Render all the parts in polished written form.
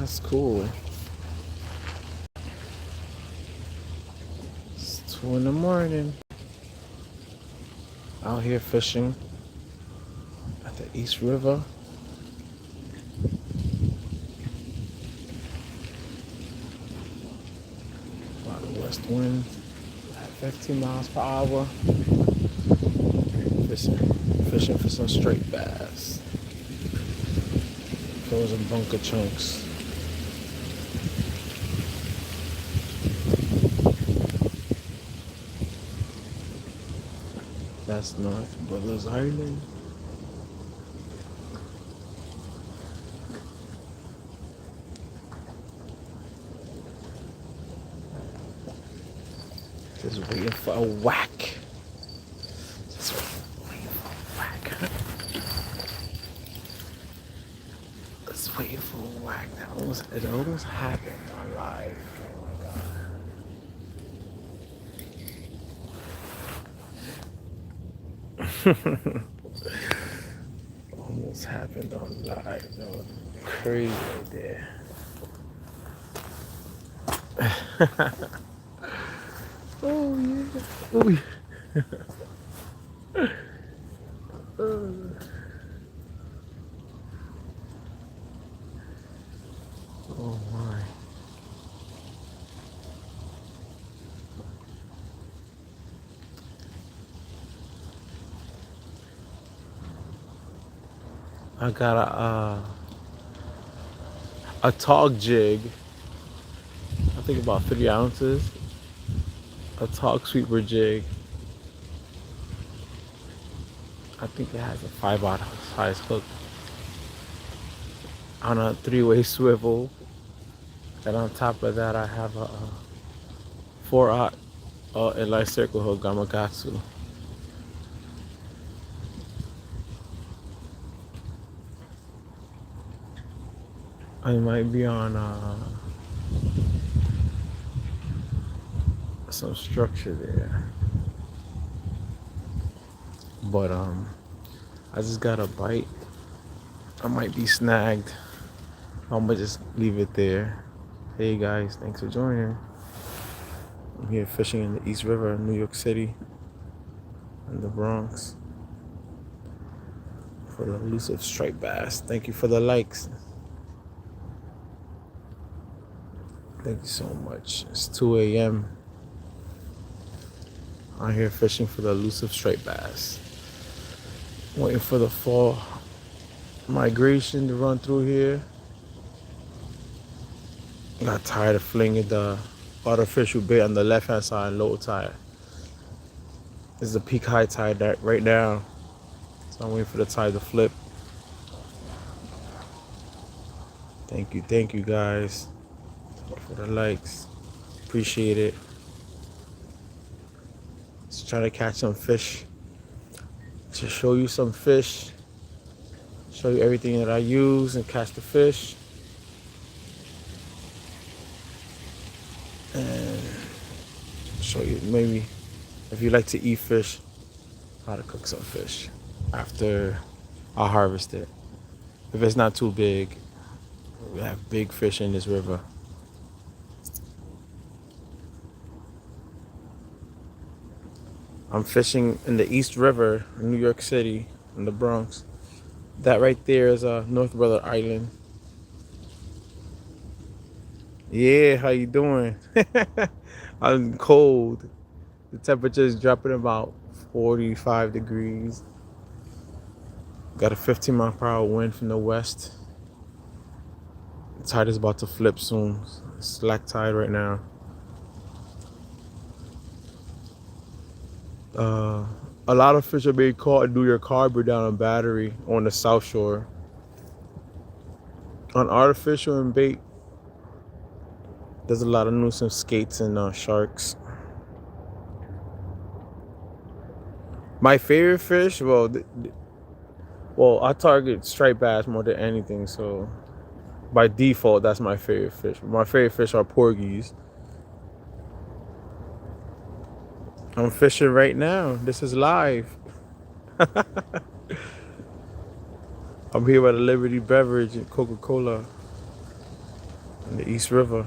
That's cool. It's 2 in the morning. Out here fishing at the East River. A lot of west wind at 15 miles per hour. Fishing for some straight bass. Frozen bunker chunks. That's North Brothers Island. Just waiting for a whack. Just waiting for a whack. Just waiting for a whack. It almost happened on live. Oh my God. Almost happened on live. That was crazy right there. Oh yeah. Oh yeah. Oh my. I got a tog jig. I think about 3 ounces. A tog sweeper jig. I think it has a 5-aught size hook on a 3-way swivel. And on top of that, I have a 4-aught inline circle hook Gamakatsu. I might be on some structure there, but I just got a bite. I might be snagged. I'm gonna just leave it there. Hey guys, thanks for joining. I'm here fishing in the East River, New York City, in the Bronx, for the elusive striped bass. Thank you for the likes. Thank you so much. It's 2 a.m. I'm here fishing for the elusive striped bass. Waiting for the fall migration to run through here. Got tired of flinging the artificial bait on the left-hand side, low tide. This is the peak high tide right now. So I'm waiting for the tide to flip. Thank you guys for the likes. Appreciate it. Just trying to catch some fish. To show you some fish. Show you everything that I use and catch the fish. And show you maybe if you like to eat fish, how to cook some fish after I harvest it. If it's not too big, we have big fish in this river. I'm fishing in the East River, New York City, in the Bronx. That right there is North Brother Island. Yeah, how you doing? I'm cold. The temperature is dropping about 45 degrees. Got a 15-mile-per-hour wind from the west. The tide is about to flip soon. Slack tide right now. A lot of fish are being caught in New York Harbor down on Battery on the South Shore. On artificial and bait, there's a lot of nuisance skates and sharks. My favorite fish, well, I target striped bass more than anything, so by default, that's my favorite fish. My favorite fish are porgies. I'm fishing right now. This is live. I'm here by the Liberty Beverage and Coca-Cola. in the East River.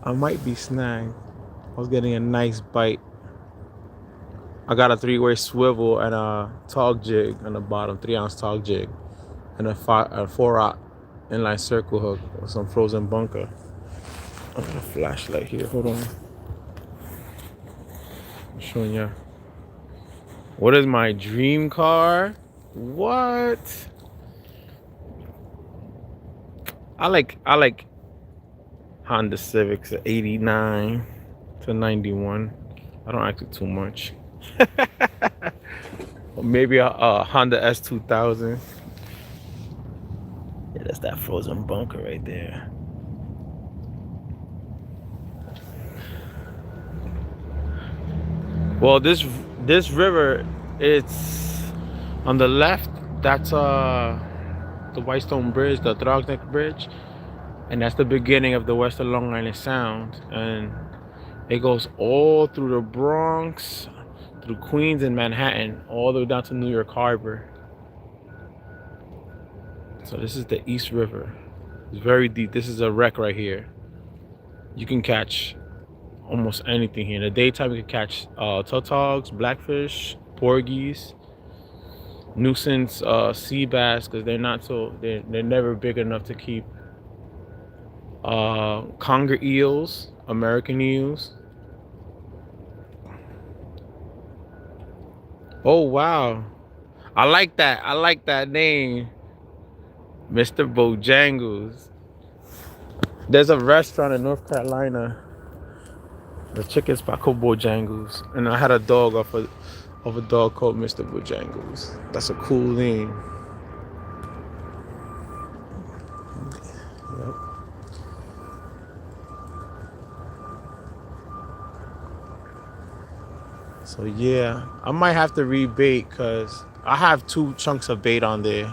I might be snagged. I was getting a nice bite. I got a 3-way swivel and a tog jig on the bottom, 3-ounce tog jig, and a 4-aught inline circle hook with some frozen bunker. I got a flashlight here. Hold on. I'm showing you. What is my dream car? What? I like Honda Civics at 89 to 91. I don't like it too much. Or maybe a Honda S2000. Yeah, that's that frozen bunker right there. Well, this river, it's on the left. That's the Whitestone Bridge, the Neck Bridge, and that's the beginning of the Western Long Island Sound, and it goes all through the Bronx, through Queens and Manhattan, all the way down to New York Harbor. So this is the East River. It's very deep. This is a wreck right here. You can catch almost anything here. In the daytime, you can catch tautog, blackfish, porgies, nuisance sea bass, because they're never big enough to keep. Conger eels, American eels. Oh wow, I like that. I like that name, Mr. Bojangles. There's a restaurant in North Carolina, the chicken spot called Bojangles, and I had a dog off a dog called Mr. Bojangles. That's a cool name. Yep. So yeah, I might have to rebait because I have 2 chunks of bait on there.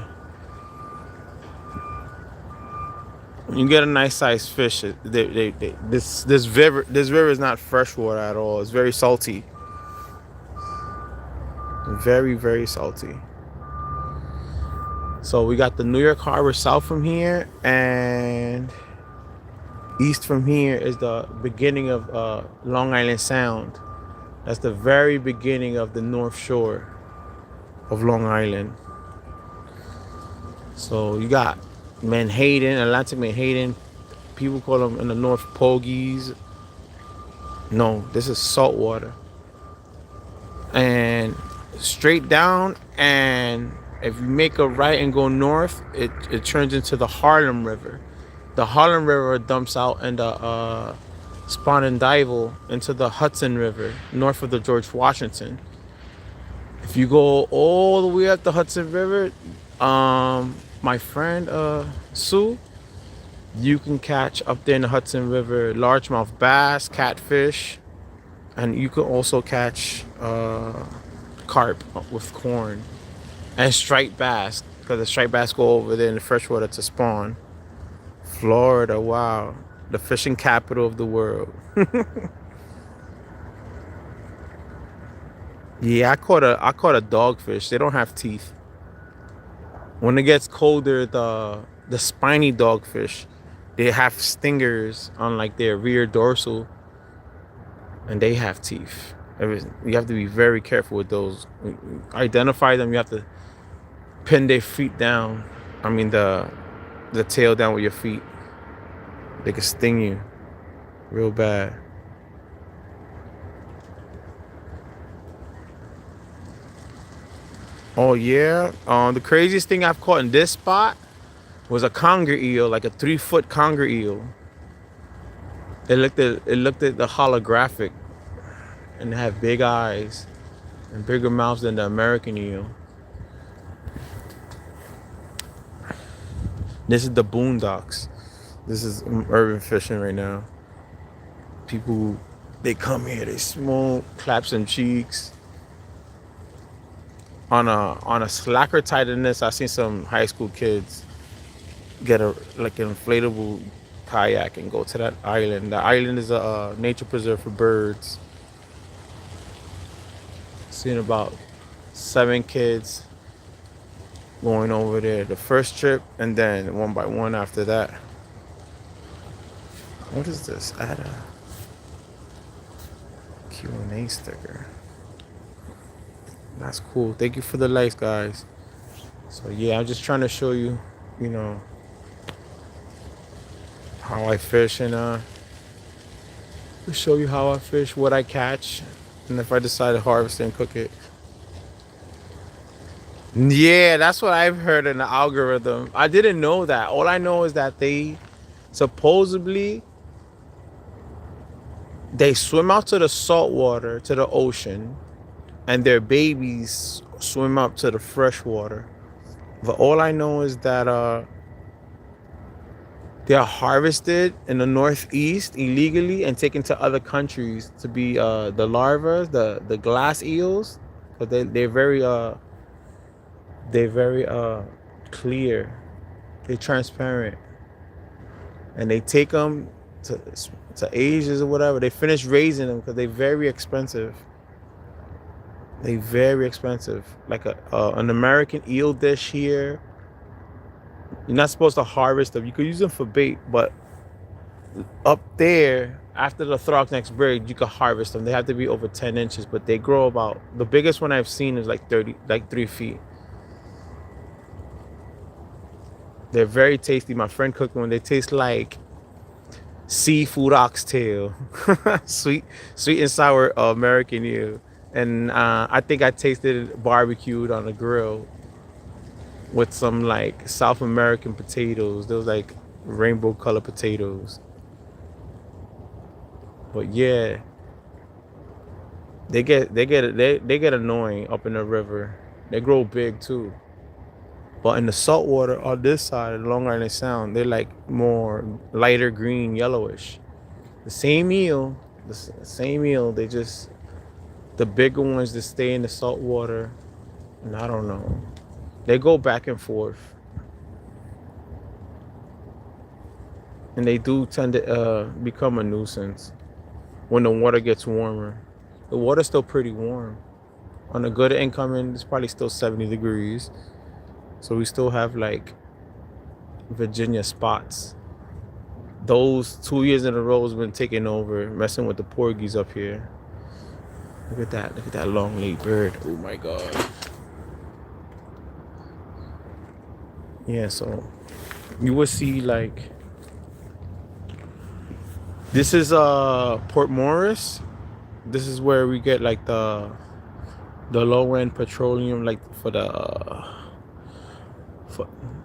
When you get a nice sized fish, this river is not freshwater at all. It's very salty. Very, very salty. So we got the New York Harbor south from here, and east from here is the beginning of Long Island Sound. That's the very beginning of the North Shore of Long Island. So you got Manhattan, Atlantic Manhattan. People call them in the North Pogies. No, this is saltwater. And straight down, and if you make a right and go north, it turns into the Harlem River. The Harlem River dumps out in the Sponondival into the Hudson River, north of the George Washington. If you go all the way up the Hudson River, my friend Sue, you can catch up there in the Hudson River largemouth bass, catfish, and you can also catch carp with corn and striped bass, because the striped bass go over there in the freshwater to spawn. Florida, wow, the fishing capital of the world. Yeah, I caught a dogfish. They don't have teeth. When it gets colder, the spiny dogfish, they have stingers on like their rear dorsal, and they have teeth. You have to be very careful with those. Identify them. You have to pin their feet down. I mean the tail down with your feet. They can sting you real bad. Oh yeah. The craziest thing I've caught in this spot was a conger eel, like a 3-foot conger eel. It looked at the holographic, and they have big eyes and bigger mouths than the American eel. This is the boondocks. This is urban fishing right now. People, they come here, they smoke, clap some cheeks. On a slacker tighter than this, I seen some high school kids get an inflatable kayak and go to that island. The island is a nature preserve for birds. Seen about 7 kids going over there the first trip and then one by one after that. What is this? Add a Q&A sticker. That's cool. Thank you for the likes, guys. So yeah, I'm just trying to show you, you know, how I fish and show you how I fish, what I catch, and if I decide to harvest and cook it. Yeah, that's what I've heard in the algorithm. I didn't know that. All I know is that they supposedly they swim out to the salt water, to the ocean, and their babies swim up to the fresh water. But all I know is that they are harvested in the Northeast illegally and taken to other countries to be the larvae, the glass eels, but they're very clear, they're transparent, and they take them to Asia or whatever. They finish raising them because they're very expensive. They very expensive. Like an American eel dish here, you're not supposed to harvest them. You could use them for bait, but up there after the Throckneck's break, you could harvest them. They have to be over 10 inches, but they grow about, the biggest one I've seen is like 3 feet. They're very tasty. My friend cooked one. They taste like seafood oxtail. sweet and sour American eel. And I think I tasted it barbecued on a grill with some like South American potatoes. Those like rainbow color potatoes. But yeah, they get annoying up in the river. They grow big too. But in the salt water on this side of Long Island Sound, they're like more lighter green, yellowish. The same eel, they just, the bigger ones that stay in the salt water, and I don't know. They go back and forth. And they do tend to become a nuisance when the water gets warmer. The water's still pretty warm. On a good incoming, it's probably still 70 degrees. So we still have like Virginia spots. Those 2 years in a row has been taking over, messing with the porgies up here. Look at that long legged bird. Oh my god. Yeah, so you will see like, this is Port Morris. This is where we get like the low end petroleum, like for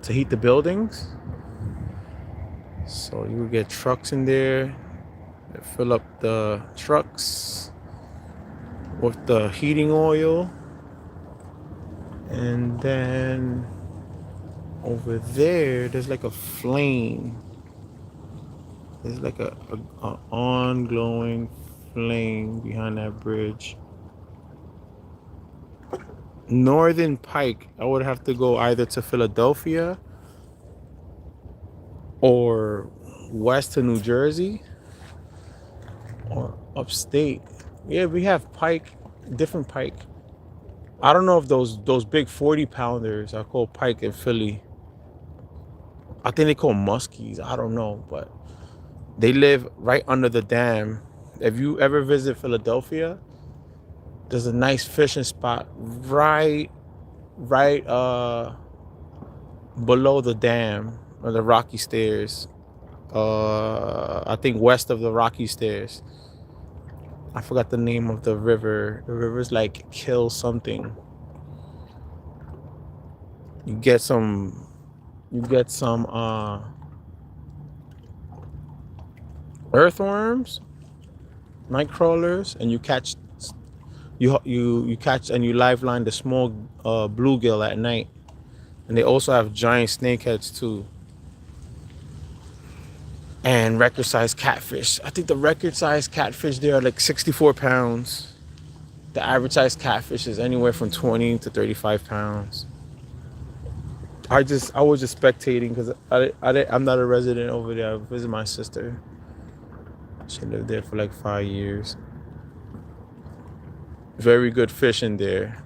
to heat the buildings. So you will get trucks in there that fill up the trucks with the heating oil, and then over there there's like a flame. There's like a on-glowing flame behind that bridge. Northern Pike, I would have to go either to Philadelphia or west to New Jersey or upstate. Yeah, we have pike, different pike. I don't know if those big 40-pounders are called pike in Philly. I think they call muskies. I don't know, but they live right under the dam. If you ever visit Philadelphia, there's a nice fishing spot right below the dam or the Rocky Stairs. I think west of the Rocky Stairs. I forgot the name of the river. The river's like Kill something. You get some earthworms, night crawlers, and you catch and you liveline the small bluegill at night. And they also have giant snakeheads too. And record-sized catfish. I think the record-sized catfish there are like 64 pounds. The average size catfish is anywhere from 20 to 35 pounds. I was just spectating because I'm not a resident over there. I visit my sister. She lived there for like 5 years. Very good fishing there.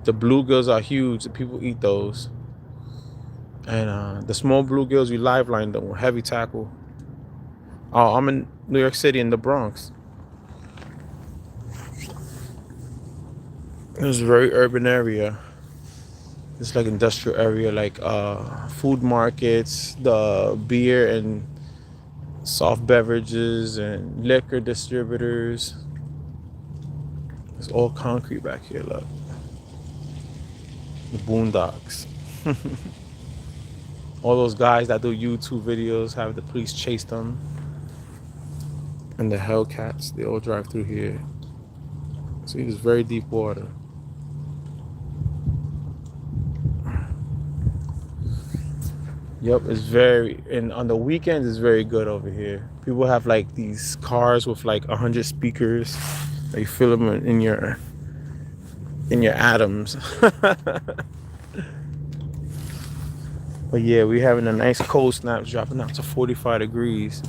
The bluegills are huge. People eat those. And the small bluegills, we live line them with heavy tackle. Oh, I'm in New York City in the Bronx. It's a very urban area. It's like industrial area, like food markets, the beer and soft beverages and liquor distributors. It's all concrete back here, look. The boondocks. All those guys that do YouTube videos have the police chase them. And the Hellcats, they all drive through here. See, it's very deep water. Yep, it's very, and on the weekends it's very good over here. People have like these cars with like 100 speakers. You feel them in your atoms. But yeah, we having a nice cold snap, dropping out to 45 degrees.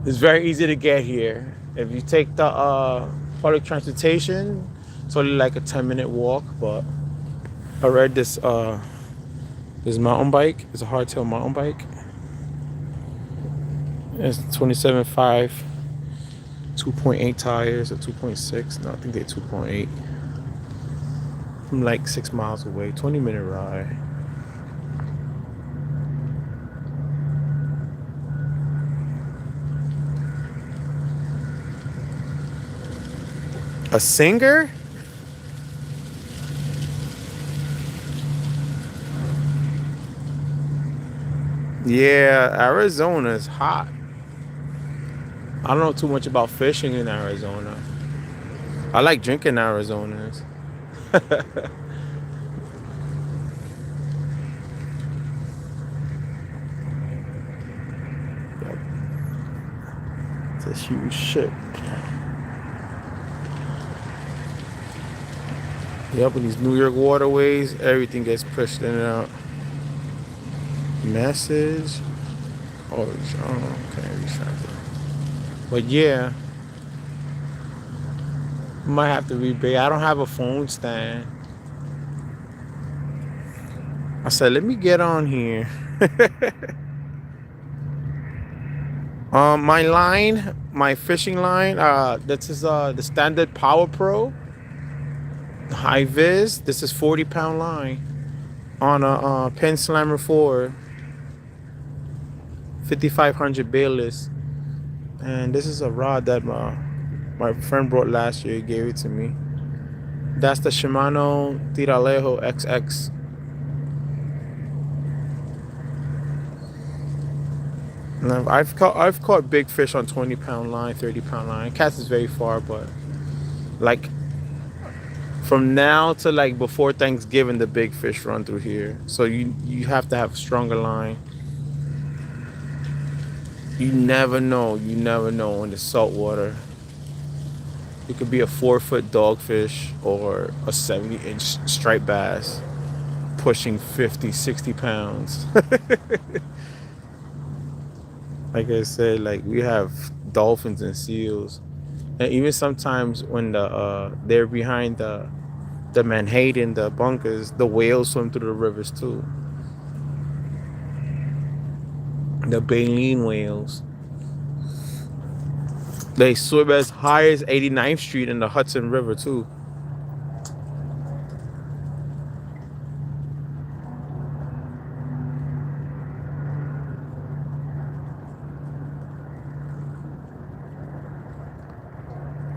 It's very easy to get here. If you take the public transportation, it's only like a 10-minute walk. But I read this mountain bike. It's a hardtail mountain bike. It's 27.5, 2.8 tires or 2.6. No, I think they're 2.8. I'm like 6 miles away. 20-minute ride. A singer? Yeah, Arizona is hot. I don't know too much about fishing in Arizona. I like drinking Arizonas. It's a huge ship. Yep, in these New York waterways, everything gets pushed in and out. Message. Oh, okay, but yeah, might have to rebate. I don't have a phone stand. I said, let me get on here. My line, my fishing line, this is the standard Power Pro high vis. This is 40-pound line on a Pen Slammer 4 5500 bayless. And this is a rod that my friend brought last year. He gave it to me. That's the Shimano Tiralejo XX. And I've caught big fish on 20-pound line, 30-pound line. Cast is very far, but like from now to like before Thanksgiving, the big fish run through here. So you have to have a stronger line. You never know. You never know in the salt water. It could be a 4-foot dogfish or a 70-inch striped bass pushing 50, 60 pounds. Like I said, like we have dolphins and seals. And even sometimes when they're behind the Manhattan, the bunkers, the whales swim through the rivers too. The baleen whales. They swim as high as 89th Street in the Hudson River too.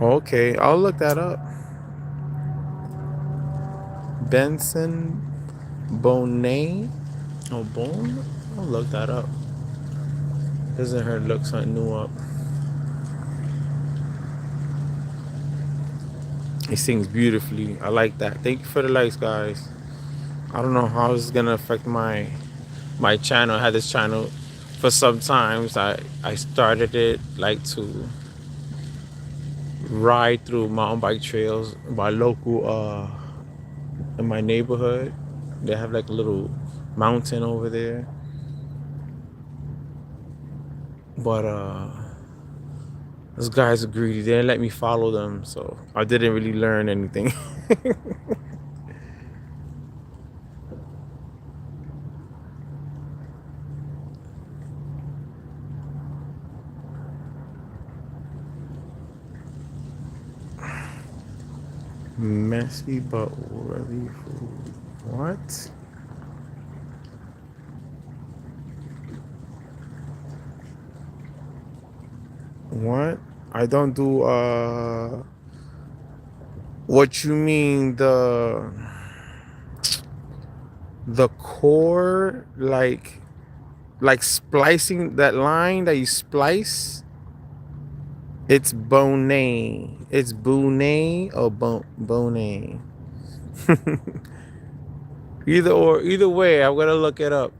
Okay, I'll look that up. Benson Bonet. Oh, Bone? I'll look that up. Doesn't hurt to look something new up. He sings beautifully. I like that. Thank you for the likes, guys. I don't know how this is gonna affect my channel. I had this channel for some times. I started it like to ride through mountain bike trails by local in my neighborhood. They have like a little mountain over there. But Those guys are greedy. They didn't let me follow them, so I didn't really learn anything. Messy but worthy food. What? What? I don't do what you mean, the core, like splicing that line that you splice? It's bone. It's bone or bone. Either way, I'm gonna look it up.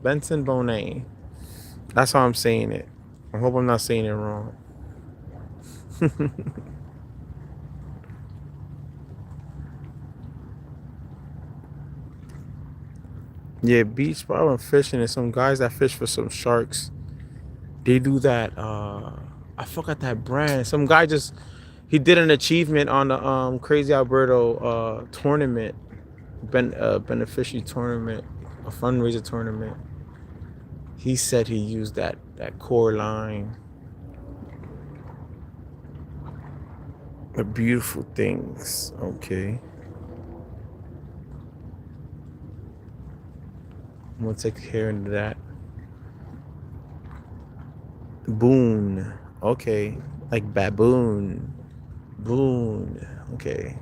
Benson Bone. That's how I'm saying it. I hope I'm not saying it wrong. Yeah, beach spot I'm fishing, and some guys that fish for some sharks. They do that. I forgot that brand. Some guy he did an achievement on the Crazy Alberto tournament, beneficiary tournament, a fundraiser tournament. He said he used that core line. The beautiful things. Okay. I'm gonna take care of that. Boon. Okay. Like baboon. Boon. Okay.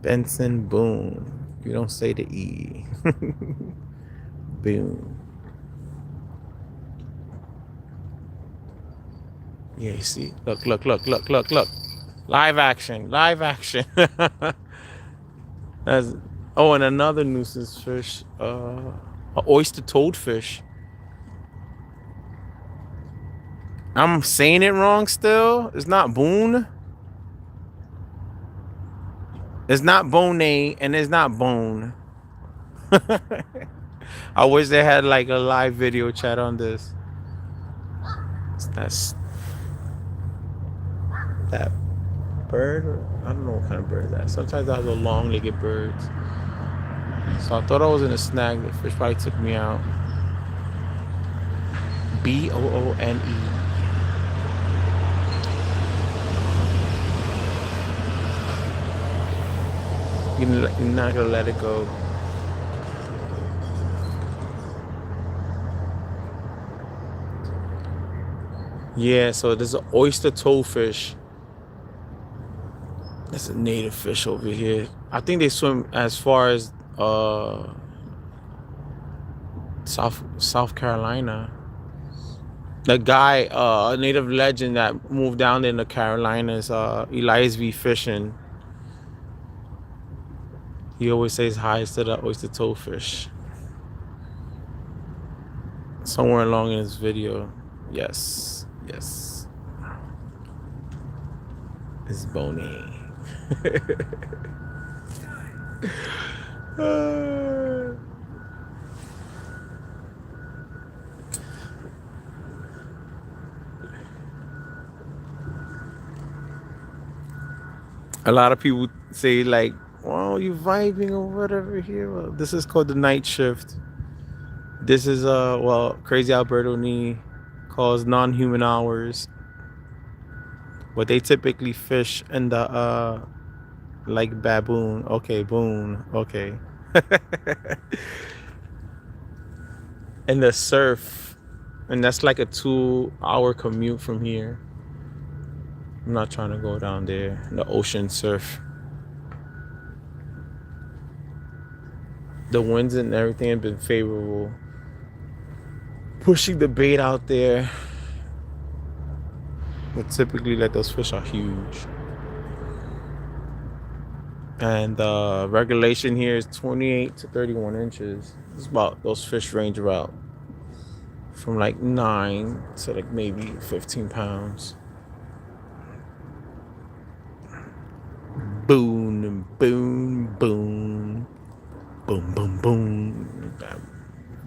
Benson Boone. You don't say the E. Boone. Yeah, you see? Look. Live action. That's, oh, and another nuisance fish. A oyster toadfish. I'm saying it wrong still. It's not boon. It's not bone and it's not bone. I wish they had like a live video chat on this. That's that bird. I don't know what kind of bird that. Sometimes I have the long-legged birds. So I thought I was in a snag. The fish probably took me out. Boone. You're not gonna let it go. Yeah, so there's an oyster toadfish. That's a native fish over here. I think they swim as far as South Carolina. The guy, a native legend that moved down in the Carolinas, Elias V. Fishing. He always says hi to the oyster toadfish. Somewhere along in his video. Yes. It's bony. A lot of people say like, "Wow, you vibing or whatever here." Well, this is called the night shift. This is Crazy Alberto Nee calls non-human hours. But they typically fish in the like baboon. Okay, boon. Okay. And the surf. And that's like a 2-hour commute from here. I'm not trying to go down there. The ocean surf. The winds and everything have been favorable. Pushing the bait out there. But typically, like, those fish are huge. And the regulation here is 28 to 31 inches. It's about, those fish range about from like 9 to like maybe 15 pounds. Boom, boom, boom. Boom, boom, boom.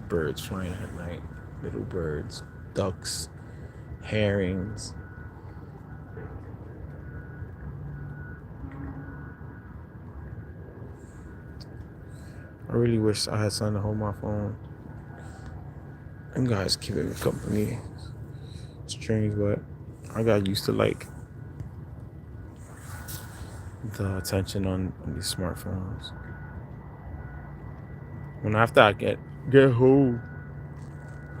Birds flying at night. Little birds, ducks, herrings. I really wish I had something to hold my phone. And guys keeping me company. Strange, but I got used to like the attention on these smartphones. When after I get home,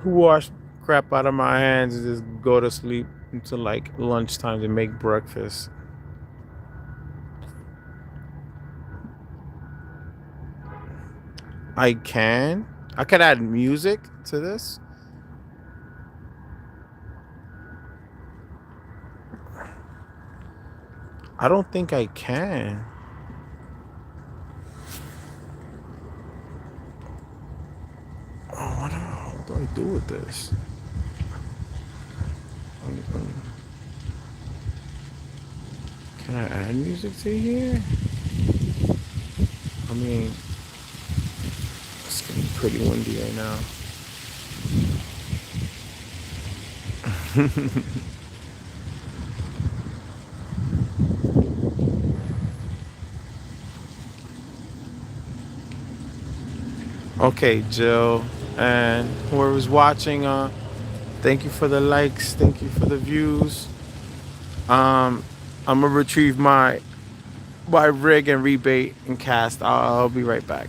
wash crap out of my hands and just go to sleep until like lunchtime to make breakfast. I can. I can add music to this. I don't think I can. Oh, what do I do with this? Can I add music to here? I mean, it's getting pretty windy right now. Okay, Jill, and whoever's watching, thank you for the likes, thank you for the views. I'm gonna retrieve my rig and rebate and cast. I'll be right back.